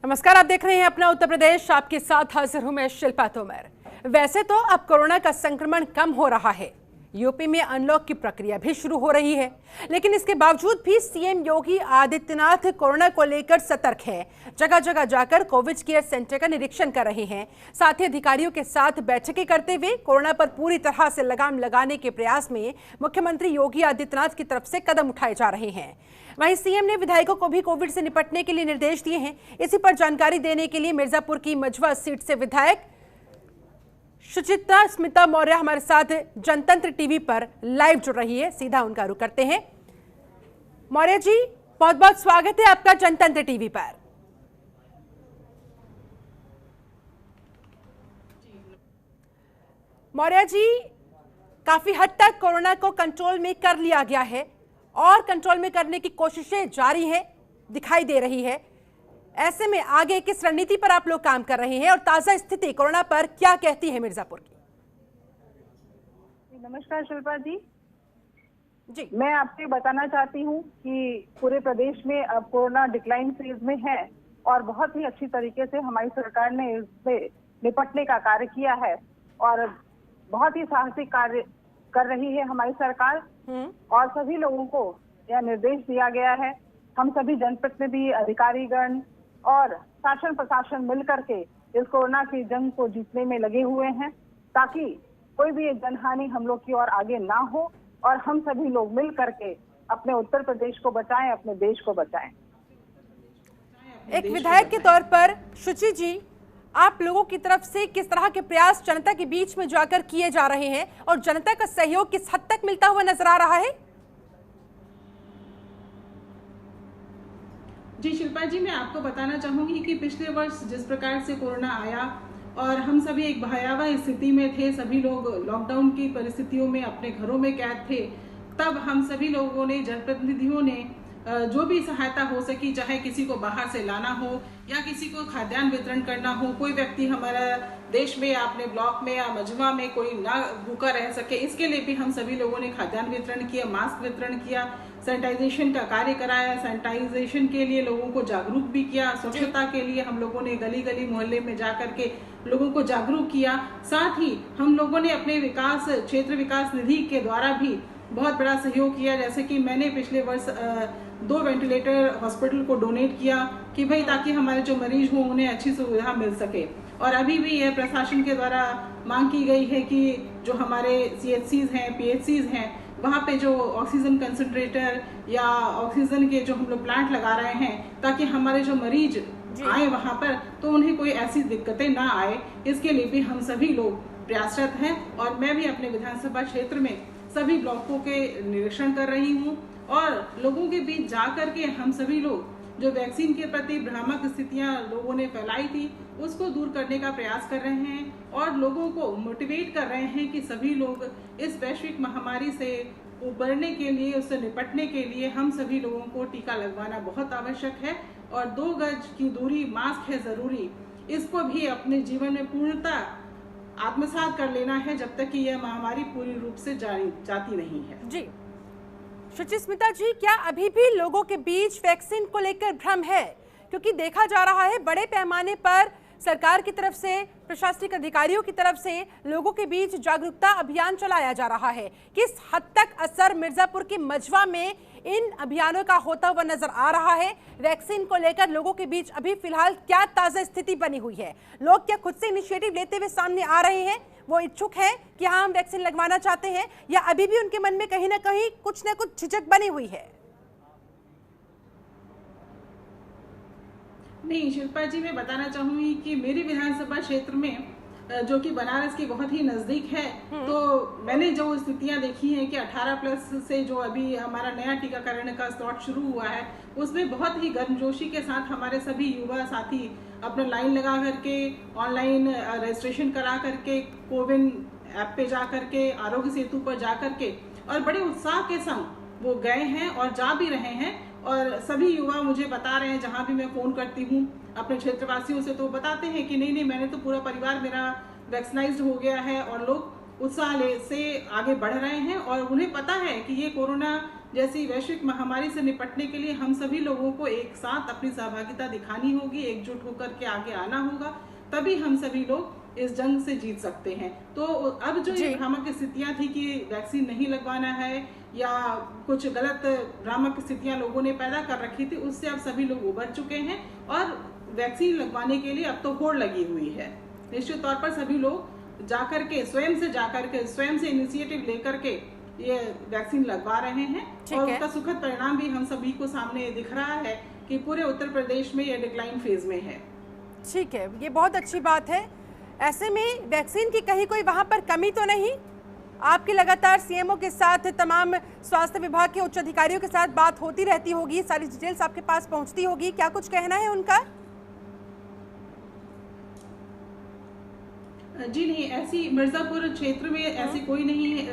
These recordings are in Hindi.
नमस्कार, आप देख रहे हैं अपना उत्तर प्रदेश। आपके साथ हाजिर हूं मैं शिल्पा तोमर। वैसे तो अब कोरोना का संक्रमण कम हो रहा है, यूपी में अनलॉक की प्रक्रिया भी शुरू हो रही है, लेकिन इसके बावजूद भी सीएम योगी आदित्यनाथ कोरोना को लेकर सतर्क हैं। जगह जगह जाकर कोविड केयर सेंटर का निरीक्षण कर रहे हैं। साथ ही अधिकारियों के साथ बैठकें करते हुए कोरोना पर पूरी तरह से लगाम लगाने के प्रयास में मुख्यमंत्री योगी आदित्यनाथ की तरफ से कदम उठाए जा रहे हैं। वहीं सीएम ने विधायकों को भी कोविड से निपटने के लिए निर्देश दिए हैं। इसी पर जानकारी देने के लिए मिर्जापुर की मझवा सीट से विधायक सुचित्रा स्मिता मौर्य हमारे साथ जनतंत्र टीवी पर लाइव जुड़ रही है। सीधा उनका रुख करते हैं। मौर्य जी, बहुत बहुत स्वागत है आपका जनतंत्र टीवी पर। मौर्य जी, काफी हद तक कोरोना को कंट्रोल में कर लिया गया है और कंट्रोल में करने की कोशिशें जारी है, दिखाई दे रही है। ऐसे में आगे किस रणनीति पर आप लोग काम कर रहे हैं और ताजा स्थिति कोरोना पर क्या कहती है मिर्जापुर की? नमस्कार शिल्पा जी। जी, मैं आपसे बताना चाहती हूँ कि पूरे प्रदेश में अब कोरोना डिक्लाइन फेज में है और बहुत ही अच्छी तरीके से हमारी सरकार ने इससे निपटने का कार्य किया है और बहुत ही साहसिक कार्य कर रही है हमारी सरकार। और सभी लोगों को यह निर्देश दिया गया है, हम सभी जनप्रतिनिधि, अधिकारीगण और शासन प्रशासन मिलकर के इस कोरोना की जंग को जीतने में लगे हुए हैं, ताकि कोई भी जनहानि हम लोग की ओर आगे ना हो और हम सभी लोग मिल करके अपने उत्तर प्रदेश को बचाएं, अपने देश को बचाएं। एक विधायक के तौर पर शुचि जी, आप लोगों की तरफ से किस तरह के प्रयास जनता के बीच में जाकर किए जा रहे हैं और जनता का सहयोग किस हद तक मिलता हुआ नजर आ रहा है? जी शिल्पा जी, मैं आपको बताना चाहूंगी कि पिछले वर्ष जिस प्रकार से कोरोना आया और हम सभी एक भयावह स्थिति में थे, सभी लोग लॉकडाउन की परिस्थितियों में अपने घरों में कैद थे, तब हम सभी लोगों ने, जनप्रतिनिधियों ने जो भी सहायता हो सकी, चाहे किसी को बाहर से लाना हो या किसी को खाद्यान्न वितरण करना हो, कोई व्यक्ति हमारा देश में या अपने ब्लॉक में या मझवा में कोई ना भूखा रह सके, इसके लिए भी हम सभी लोगों ने खाद्यान्न वितरण किया, मास्क वितरण किया, सैनिटाइजेशन का कार्य कराया, सैनिटाइजेशन के लिए लोगों को जागरूक भी किया, स्वच्छता के लिए हम लोगों ने गली गली मोहल्ले में जाकर के लोगों को जागरूक किया। साथ ही हम लोगों ने अपने विकास क्षेत्र विकास निधि के द्वारा भी बहुत बड़ा सहयोग किया, जैसे कि मैंने पिछले वर्ष 2 वेंटिलेटर हॉस्पिटल को डोनेट किया कि भाई ताकि हमारे जो मरीज हों उन्हें अच्छी सुविधा मिल सके। और अभी भी यह प्रशासन के द्वारा मांग की गई है कि जो हमारे CHCs हैं, PHCs हैं, वहाँ पे जो ऑक्सीजन कंसंट्रेटर या ऑक्सीजन के जो हम लोग प्लांट लगा रहे हैं, ताकि हमारे जो मरीज आए वहाँ पर तो उन्हें कोई ऐसी दिक्कतें ना आए, इसके लिए भी हम सभी लोग प्रयासरत हैं। और मैं भी अपने विधानसभा क्षेत्र में सभी ब्लॉकों के निरीक्षण कर रही हूँ और लोगों के बीच जा करके हम सभी लोग जो वैक्सीन के प्रति भ्रामक स्थितियां लोगों ने फैलाई थी उसको दूर करने का प्रयास कर रहे हैं और लोगों को मोटिवेट कर रहे हैं कि सभी लोग इस वैश्विक महामारी से उबरने के लिए, उससे निपटने के लिए हम सभी लोगों को टीका लगवाना बहुत आवश्यक है और 2 गज की दूरी, मास्क है जरूरी, इसको भी अपने जीवन में पूर्णतः आत्मसात कर लेना है जब तक कि यह महामारी पूरी रूप से जाती नहीं है। जी सुचिस्मिता जी, क्या अभी भी लोगों के बीच वैक्सीन को लेकर भ्रम है? क्योंकि देखा जा रहा है बड़े पैमाने पर सरकार की तरफ से, प्रशासनिक अधिकारियों की तरफ से लोगों के बीच जागरूकता अभियान चलाया जा रहा है। किस हद तक असर मिर्जापुर की मझवा में इन अभियानों का होता हुआ नजर आ रहा है? वैक्सीन को लेकर लोगों के बीच अभी फिलहाल क्या ताजा स्थिति बनी हुई है? लोग क्या खुद से इनिशिएटिव लेते हुए सामने आ रहे हैं, वो इच्छुक हैं कि हाँ हम वैक्सीन लगवाना चाहते हैं, या अभी भी उनके मन में कहीं ना कहीं कुछ ना कुछ झिझक बनी हुई है? नहीं शिल्पा जी, मैं बताना चाहूंगी कि मेरी विधानसभा क्षेत्र में जो कि बनारस के बहुत ही नजदीक है, तो मैंने जो स्थितियां देखी हैं कि 18+ से जो अभी हमारा नया टीकाकरण का स्लॉट शुरू हुआ है, उसमें बहुत ही गर्मजोशी के साथ हमारे सभी युवा साथी अपना लाइन लगा करके, ऑनलाइन रजिस्ट्रेशन करा करके, कोविन ऐप पे जा करके, आरोग्य सेतु पर जा करके और बड़े उत्साह के संग वो गए हैं और जा भी रहे हैं। और सभी युवा मुझे बता रहे हैं, जहां भी मैं फोन करती हूँ अपने क्षेत्रवासियों से, तो बताते हैं कि नहीं, मैंने तो पूरा परिवार मेरा वैक्सीनाइज्ड हो गया है और लोग उत्साह से आगे बढ़ रहे हैं और उन्हें पता है कि ये कोरोना जैसी वैश्विक महामारी से निपटने के लिए हम सभी लोगों को एक साथ अपनी सहभागिता दिखानी होगी, एकजुट होकर के आगे आना होगा, तभी हम सभी लोग इस जंग से जीत सकते हैं। तो अब जो ये भ्रामक स्थितियां थी कि वैक्सीन नहीं लगवाना है या कुछ गलत भ्रामक स्थितियां लोगों ने पैदा कर रखी थी, उससे अब सभी लोग उबर चुके हैं और वैक्सीन लगवाने के लिए अब तो होड़ लगी हुई है। निश्चित तौर पर सभी लोग जाकर के स्वयं से इनिशिएटिव लेकर के ये वैक्सीन लगवा रहे हैं और उसका सुखद परिणाम भी हम सभी को सामने दिख रहा है कि पूरे उत्तर प्रदेश में ये डिक्लाइन फेज में है। ठीक है, ये बहुत अच्छी बात है। ऐसे में वैक्सीन की कहीं कोई वहां पर कमी तो नहीं? आपकी लगातार सीएमओ के साथ, तमाम स्वास्थ्य विभाग के उच्च अधिकारियों के साथ बात होती रहती होगी, सारी डिटेल्स आपके पास पहुंचती होगी, क्या कुछ कहना है उनका? जी नहीं, ऐसी मिर्जापुर क्षेत्र में ऐसी कोई नहीं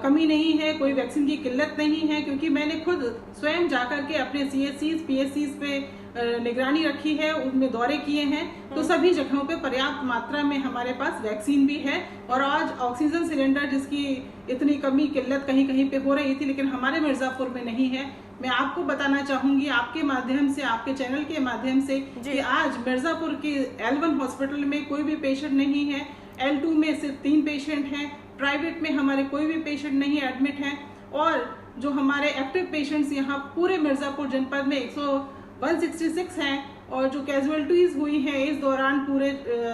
कमी नहीं है, कोई वैक्सीन की किल्लत नहीं है, क्योंकि मैंने खुद स्वयं जाकर के अपने CHCs, PSCs पे निगरानी रखी है, उनमें दौरे किए हैं, तो सभी जगहों पे पर्याप्त मात्रा में हमारे पास वैक्सीन भी है। और आज ऑक्सीजन सिलेंडर जिसकी इतनी कमी किल्लत कहीं कहीं पे हो रही थी, लेकिन हमारे मिर्जापुर में नहीं है। मैं आपको बताना चाहूंगी आपके माध्यम से, आपके चैनल के माध्यम से, कि आज मिर्जापुर के L1 हॉस्पिटल में कोई भी पेशेंट नहीं है, L2 में सिर्फ 3 पेशेंट हैं, प्राइवेट में हमारे कोई भी पेशेंट नहीं एडमिट हैं, और जो हमारे एक्टिव पेशेंट्स यहाँ पूरे मिर्जापुर जनपद में 166 हैं, और जो कैजुअलिटीज हुई हैं इस दौरान, पूरे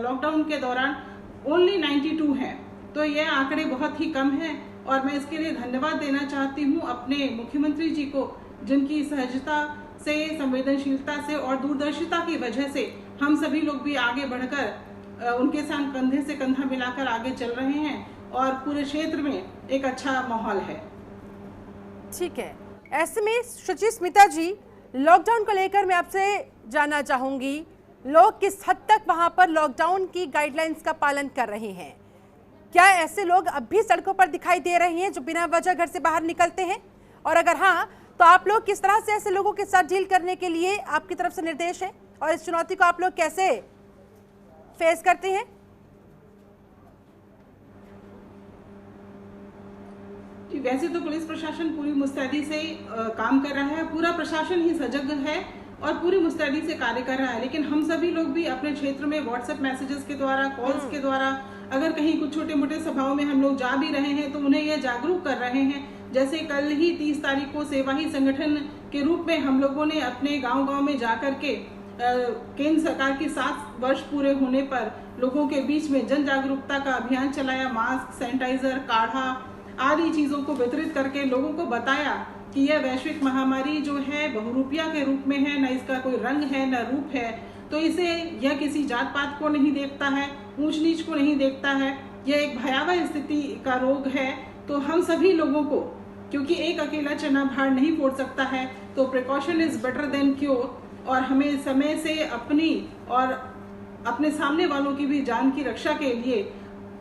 लॉकडाउन के दौरान, ओनली 92 हैं। तो ये आंकड़े बहुत ही कम हैं और मैं इसके लिए धन्यवाद देना चाहती हूँ अपने मुख्यमंत्री जी को, जिनकी सहजता से, संवेदनशीलता से और दूरदर्शिता की वजह से हम सभी लोग भी आगे बढ़कर उनके साथ कंधे से कंधा मिलाकर आगे चल रहे हैं और पूरे क्षेत्र में एक अच्छा माहौल है। ठीक है, ऐसे में सुचिस्मिता जी, लॉकडाउन को लेकर मैं आपसे जानना चाहूंगी, लोग किस हद तक वहां पर लॉकडाउन की गाइडलाइंस का पालन कर रहे हैं? क्या ऐसे लोग अब भी सड़कों पर दिखाई दे रहे हैं जो बिना वजह घर से बाहर निकलते हैं? और अगर हाँ, तो आप लोग किस तरह से ऐसे लोगों के साथ डील करने के लिए आपकी तरफ से निर्देश है और इस चुनौती को आप लोग कैसे फेस करते हैं? वैसे तो पुलिस प्रशासन पूरी मुस्तैदी से काम कर रहा है, पूरा प्रशासन ही सजग है और पूरी मुस्तैदी से कार्य कर रहा है, लेकिन हम सभी लोग भी अपने क्षेत्र में व्हाट्सएप मैसेजेस के द्वारा, कॉल्स के द्वारा, अगर कहीं कुछ छोटे मोटे सभाओं में हम लोग जा भी रहे हैं तो उन्हें यह जागरूक कर रहे हैं। जैसे कल ही 30 तारीख को सेवा ही संगठन के रूप में हम लोगों ने अपने गांव-गांव में जाकर के केंद्र सरकार की 7 वर्ष पूरे होने पर लोगों के बीच में जन जागरूकता का अभियान चलाया। मास्क, सैनिटाइजर, काढ़ा आदि चीजों को वितरित करके लोगों को बताया कि यह वैश्विक महामारी जो है बहुरूपिया के रूप में है, न इसका कोई रंग है न रूप है, तो इसे यह किसी जात पात को नहीं देखता है, ऊंच नीच को नहीं देखता है, यह एक भयावह स्थिति का रोग है। तो हम सभी लोगों को, क्योंकि एक अकेला चना भार नहीं फोड़ सकता है, तो precaution is better than cure, और हमें समय से अपनी और अपने सामने वालों की भी जान की रक्षा के लिए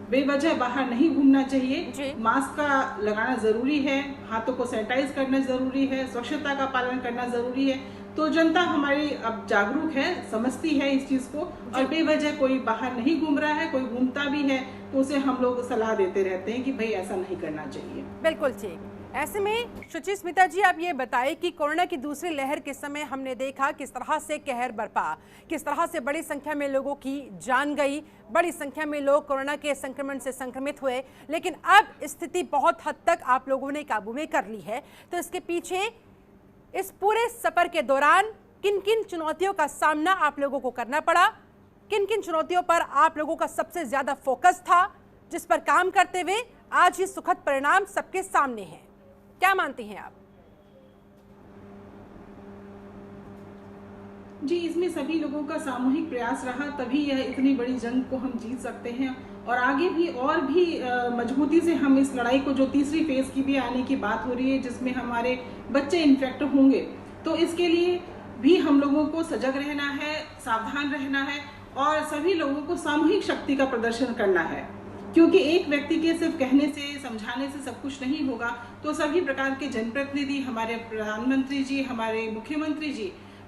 बेवजह बाहर नहीं घूमना चाहिए। मास्क का लगाना जरूरी है, हाथों को सैनिटाइज करना जरूरी है, स्वच्छता का पालन करना जरूरी है। तो जनता हमारी अब जागरूक है, समझती है इस चीज को, और बेवजह कोई बाहर नहीं घूम रहा है, कोई घूमता भी है तो उसे हम लोग सलाह देते रहते हैं कि भाई ऐसा नहीं करना चाहिए। बिल्कुल ठीक। ऐसे में सुचिस्मिता जी, आप ये बताएं कि कोरोना की दूसरी लहर के समय हमने देखा किस तरह से कहर बरपा, किस तरह से बड़ी संख्या में लोगों की जान गई, बड़ी संख्या में लोग कोरोना के संक्रमण से संक्रमित हुए, लेकिन अब स्थिति बहुत हद तक आप लोगों ने काबू में कर ली है। तो इसके पीछे इस पूरे सफर के दौरान किन किन चुनौतियों का सामना आप लोगों को करना पड़ा, किन किन चुनौतियों पर आप लोगों का सबसे ज्यादा फोकस था, जिस पर काम करते हुए आज ये सुखद परिणाम सबके सामने है? क्या मानती हैं आप? जी, इसमें सभी लोगों का सामूहिक प्रयास रहा, तभी यह इतनी बड़ी जंग को हम जीत सकते हैं, और आगे भी और भी मजबूती से हम इस लड़ाई को, जो तीसरी फेज की भी आने की बात हो रही है जिसमें हमारे बच्चे इन्फेक्ट होंगे, तो इसके लिए भी हम लोगों को सजग रहना है, सावधान रहना है और सभी लोगों को सामूहिक शक्ति का प्रदर्शन करना है, क्योंकि एक व्यक्ति के सिर्फ कहने से, समझाने से सब कुछ नहीं होगा। तो सभी प्रकार के जनप्रतिनिधि, हमारे प्रधानमंत्री जी, हमारे मुख्यमंत्री जी,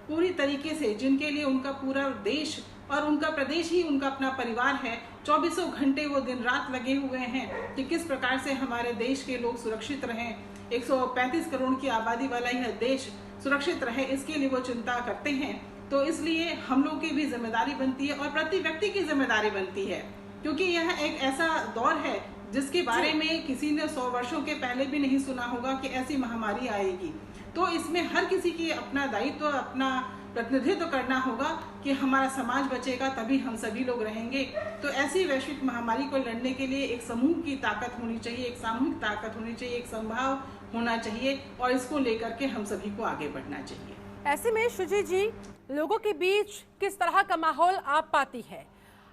पूरी तरीके से, जिनके लिए उनका पूरा देश और उनका प्रदेश ही उनका अपना परिवार है, 24 घंटे वो दिन रात लगे हुए हैं कि किस प्रकार से हमारे देश के लोग सुरक्षित रहें, 135 करोड़ की आबादी वाला यह देश सुरक्षित रहे, इसके लिए वो चिंता करते हैं। तो इसलिए हम लोग की भी जिम्मेदारी बनती है और प्रति व्यक्ति की जिम्मेदारी बनती है, क्योंकि यह एक ऐसा दौर है जिसके बारे में किसी ने 100 वर्षों के पहले भी नहीं सुना होगा कि ऐसी महामारी आएगी। तो इसमें हर किसी की अपना दायित्व, अपना प्रतिनिधित्व करना होगा कि हमारा समाज बचेगा तभी हम सभी लोग रहेंगे। तो ऐसी वैश्विक महामारी को लड़ने के लिए एक समूह की ताकत होनी चाहिए, एक सामूहिक ताकत होनी चाहिए, एक संभाव होना चाहिए और इसको लेकर के हम सभी को आगे बढ़ना चाहिए। ऐसे में शुचि जी, लोगों के बीच किस तरह का माहौल आप पाती है?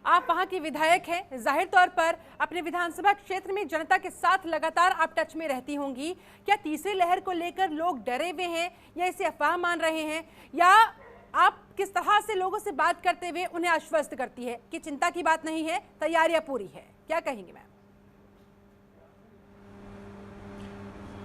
आप वहां की विधायक हैं, जाहिर तौर पर अपने विधानसभा क्षेत्र में जनता के साथ लगातार आप टच में रहती होंगी। क्या तीसरी लहर को लेकर लोग डरे हुए हैं या इसे अफवाह मान रहे हैं, या आप किस तरह से लोगों से बात करते हुए उन्हें आश्वस्त करती है कि चिंता की बात नहीं है, तैयारियां पूरी है? क्या कहेंगी मैम?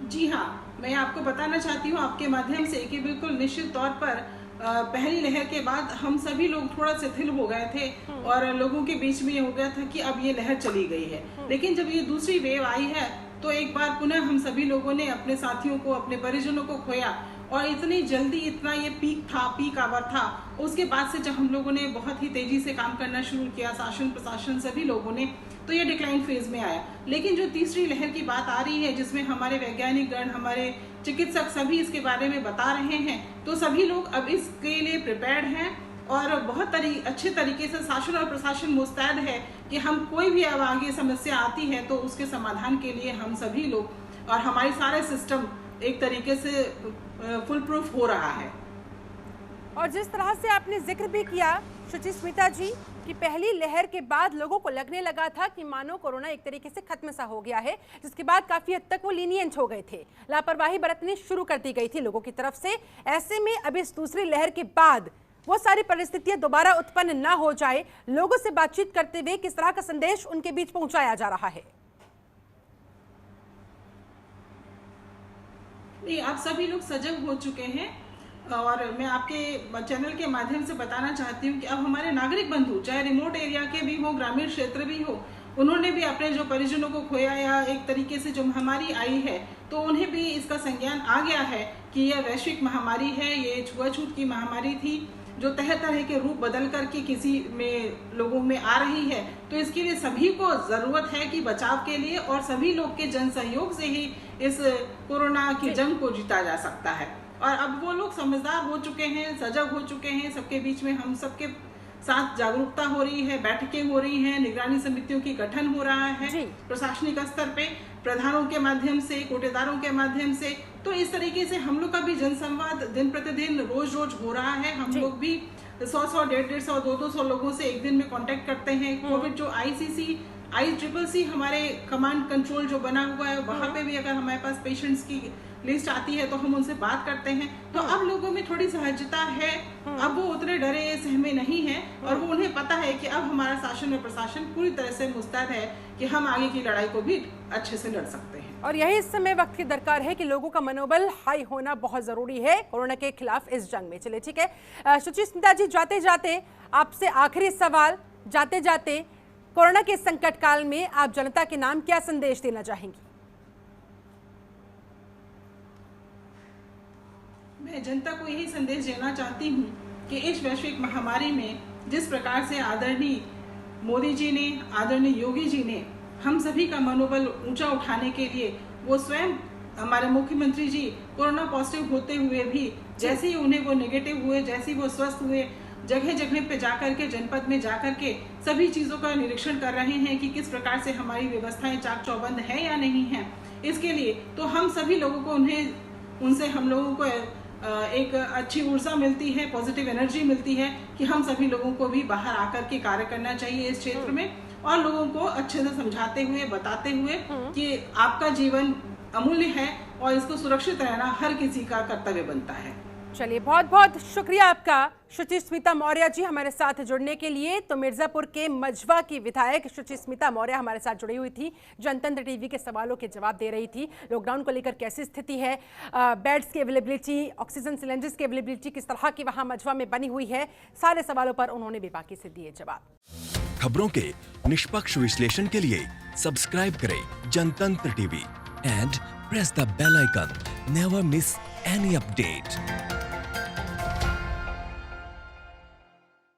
जी हाँ, मैं आपको बताना चाहती हूँ आपके माध्यम से कि बिल्कुल निश्चित तौर पर पहली लहर के बाद हम सभी लोग थोड़ा शिथिल हो गए थे और लोगों के बीच में ये हो गया था कि अब ये लहर चली गई है। लेकिन जब ये दूसरी वेव आई है तो एक बार पुनः हम सभी लोगों ने अपने साथियों को, अपने परिजनों को खोया और इतनी जल्दी, इतना ये पीक आवर था। उसके बाद से जब हम लोगों ने बहुत ही तेजी से काम करना शुरू किया, शासन प्रशासन सभी लोगों ने, तो ये डिक्लाइन फेज में आया। लेकिन जो तीसरी लहर की बात आ रही है, जिसमें हमारे वैज्ञानिक गण, हमारे चिकित्सक सभी इसके बारे में बता रहे हैं, तो सभी लोग अब इसके लिए प्रिपेयर्ड हैं और बहुत अच्छे तरीके से शासन और प्रशासन मुस्तैद है कि हम कोई भी अब आगे समस्या आती है तो उसके समाधान के लिए हम सभी लोग और हमारी सारे सिस्टम एक तरीके से फुल प्रूफ हो रहा है। और जिस तरह से आपने जिक्र भी किया शुचि स्मिता जी कि पहली लहर के बाद लोगों को लगने लगा था कि मानो कोरोना एक तरीके से खत्म सा हो गया है, जिसके बाद काफी हद तक वो लीनियंट हो गए थे, लापरवाही बरतनी शुरू कर दी गई थी लोगों की तरफ से। ऐसे में अब इस दूसरी लहर के बाद वो सारी परिस्थितियां दोबारा उत्पन्न ना हो जाए, लोगों से बातचीत करते हुए किस तरह का संदेश उनके बीच पहुंचाया जा रहा है? नहीं, आप सभी लोग सजग हो चुके हैं और मैं आपके चैनल के माध्यम से बताना चाहती हूँ कि अब हमारे नागरिक बंधु, चाहे रिमोट एरिया के भी हो, ग्रामीण क्षेत्र भी हो, उन्होंने भी अपने जो परिजनों को खोया या एक तरीके से जो महामारी आई है तो उन्हें भी इसका संज्ञान आ गया है कि यह वैश्विक महामारी है, ये छुआछूत की महामारी थी जो तरह के रूप बदल करके किसी में लोगों में आ रही है। तो इसके लिए सभी को जरूरत है कि बचाव के लिए और सभी लोग के जन सहयोग से ही इस कोरोना की जंग को जीता जा सकता है। और अब वो लोग समझदार हो चुके हैं, सजग हो चुके हैं, सबके बीच में हम सबके साथ जागरूकता हो रही है, बैठकें हो रही हैं, निगरानी समितियों की गठन हो रहा है प्रशासनिक स्तर पे, प्रधानों के माध्यम से, कोटेदारों के माध्यम से। तो इस तरीके से हम लोग का भी जनसंवाद दिन प्रतिदिन रोज हो रहा है। हम लोग भी 100, 150, 200 लोगों से एक दिन में कांटेक्ट करते हैं। कोविड जो ICC हमारे कमांड कंट्रोल जो बना हुआ है, वहाँ पे भी अगर हमारे पास पेशेंट्स की लिस्ट आती है तो हम उनसे बात करते हैं। तो अब लोगों में थोड़ी सहजता है, अब वो उतने डरे सहमे नहीं है और वो उन्हें पता है कि अब हमारा शासन और प्रशासन पूरी तरह से मुस्तैद है कि हम आगे की लड़ाई को भी अच्छे से लड़ सकते हैं। और यही इस समय वक्त की दरकार है कि लोगों का मनोबल हाई होना बहुत जरूरी है कोरोना के खिलाफ इस जंग में। चलिए ठीक है शुचि स्मिता जी, जाते जाते आपसे आखिरी सवाल, जाते जाते कोरोना के संकट काल में आप जनता के नाम क्या संदेश देना चाहेंगी? मैं जनता को यही संदेश देना चाहती हूँ कि इस वैश्विक महामारी में जिस प्रकार से आदरणीय मोदी जी ने, आदरणीय योगी जी ने हम सभी का मनोबल ऊंचा उठाने के लिए, वो स्वयं हमारे मुख्यमंत्री जी कोरोना पॉजिटिव होते हुए भी जैसे ही उन्हें वो नेगेटिव हुए, जैसे ही वो स्वस्थ हुए, जगह जगह पे जाकर के, जनपद में जाकर के सभी चीजों का निरीक्षण कर रहे हैं कि किस प्रकार से हमारी व्यवस्थाएं चाक चौबंद है या नहीं है। इसके लिए तो हम सभी लोगों को उनसे हम लोगों को एक अच्छी ऊर्जा मिलती है, पॉजिटिव एनर्जी मिलती है कि हम सभी लोगों को भी बाहर आकर के कार्य करना चाहिए इस क्षेत्र में और लोगों को अच्छे से समझाते हुए, बताते हुए कि आपका जीवन अमूल्य है और इसको सुरक्षित रहना हर किसी का कर्तव्य बनता है। चलिए, बहुत बहुत शुक्रिया आपका शुचि स्मिता मौर्य जी हमारे साथ जुड़ने के लिए। तो मिर्जापुर के मझवा की विधायक शुचि स्मिता मौर्य हमारे साथ जुड़ी हुई थी, जनतंत्र टीवी के सवालों के जवाब दे रही थी। लॉकडाउन को लेकर कैसी स्थिति है, बेड्स की अवेलेबिलिटी, ऑक्सीजन सिलेंडर्स की अवेलेबिलिटी किस तरह की वहां मझवा में बनी हुई है, सारे सवालों पर उन्होंने भी बाकी से दिए जवाब। खबरों के निष्पक्ष विश्लेषण के लिए सब्सक्राइब करें जनतंत्र TV. and press the bell icon. Never miss any update.